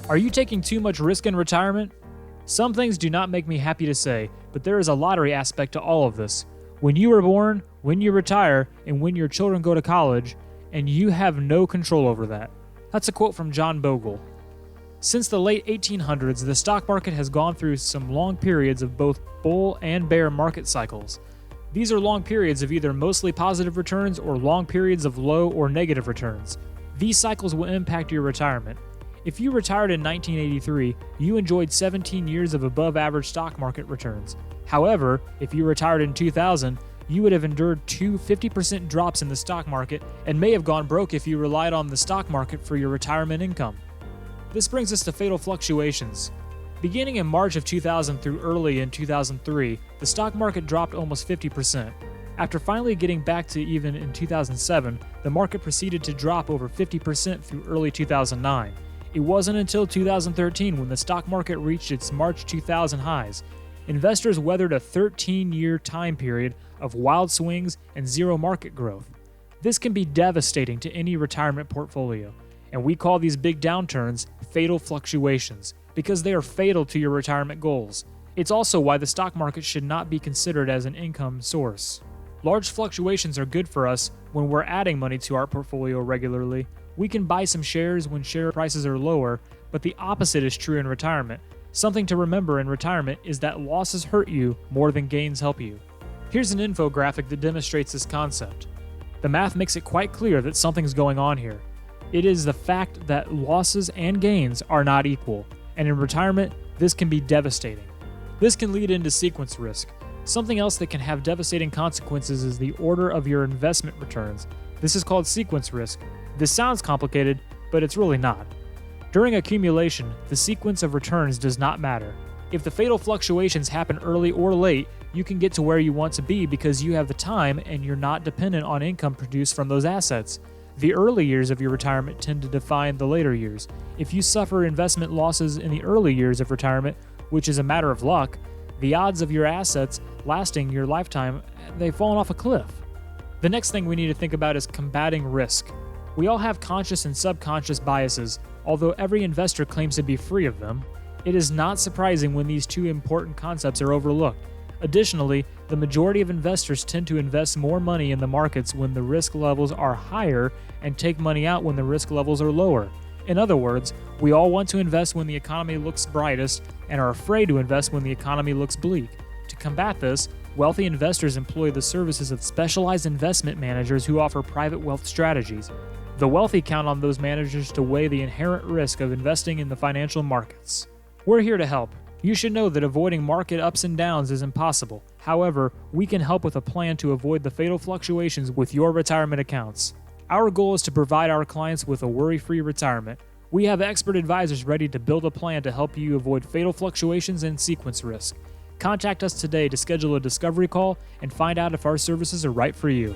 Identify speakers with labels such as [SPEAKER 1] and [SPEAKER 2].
[SPEAKER 1] Are you taking too much risk in retirement? Some things do not make me happy to say, but there is a lottery aspect to all of this. When you are born, when you retire, and when your children go to college, and you have no control over that. That's a quote from John Bogle. Since the late 1800s, the stock market has gone through some long periods of both bull and bear market cycles. These are long periods of either mostly positive returns or long periods of low or negative returns. These cycles will impact your retirement. If you retired in 1983, you enjoyed 17 years of above-average stock market returns. However, if you retired in 2000, you would have endured two 50% drops in the stock market and may have gone broke if you relied on the stock market for your retirement income. This brings us to fatal fluctuations. Beginning in March of 2000 through early in 2003, the stock market dropped almost 50%. After finally getting back to even in 2007, the market proceeded to drop over 50% through early 2009. It wasn't until 2013 when the stock market reached its March 2000 highs. Investors weathered a 13-year time period of wild swings and zero market growth. This can be devastating to any retirement portfolio, and we call these big downturns fatal fluctuations because they are fatal to your retirement goals. It's also why the stock market should not be considered as an income source. Large fluctuations are good for us when we're adding money to our portfolio regularly. We can buy some shares when share prices are lower, but the opposite is true in retirement. Something to remember in retirement is that losses hurt you more than gains help you. Here's an infographic that demonstrates this concept. The math makes it quite clear that something's going on here. It is the fact that losses and gains are not equal, and in retirement, this can be devastating. This can lead into sequence risk. Something else that can have devastating consequences is the order of your investment returns. This is called sequence risk. This sounds complicated, but it's really not. During accumulation, the sequence of returns does not matter. If the fatal fluctuations happen early or late, you can get to where you want to be because you have the time and you're not dependent on income produced from those assets. The early years of your retirement tend to define the later years. If you suffer investment losses in the early years of retirement, which is a matter of luck, the odds of your assets lasting your lifetime, they've fallen off a cliff. The next thing we need to think about is combating risk. We all have conscious and subconscious biases, although every investor claims to be free of them. It is not surprising when these two important concepts are overlooked. Additionally, the majority of investors tend to invest more money in the markets when the risk levels are higher and take money out when the risk levels are lower. In other words, we all want to invest when the economy looks brightest and are afraid to invest when the economy looks bleak. To combat this, wealthy investors employ the services of specialized investment managers who offer private wealth strategies. The wealthy count on those managers to weigh the inherent risk of investing in the financial markets. We're here to help. You should know that avoiding market ups and downs is impossible. However, we can help with a plan to avoid the fatal fluctuations with your retirement accounts. Our goal is to provide our clients with a worry-free retirement. We have expert advisors ready to build a plan to help you avoid fatal fluctuations and sequence risk. Contact us today to schedule a discovery call and find out if our services are right for you.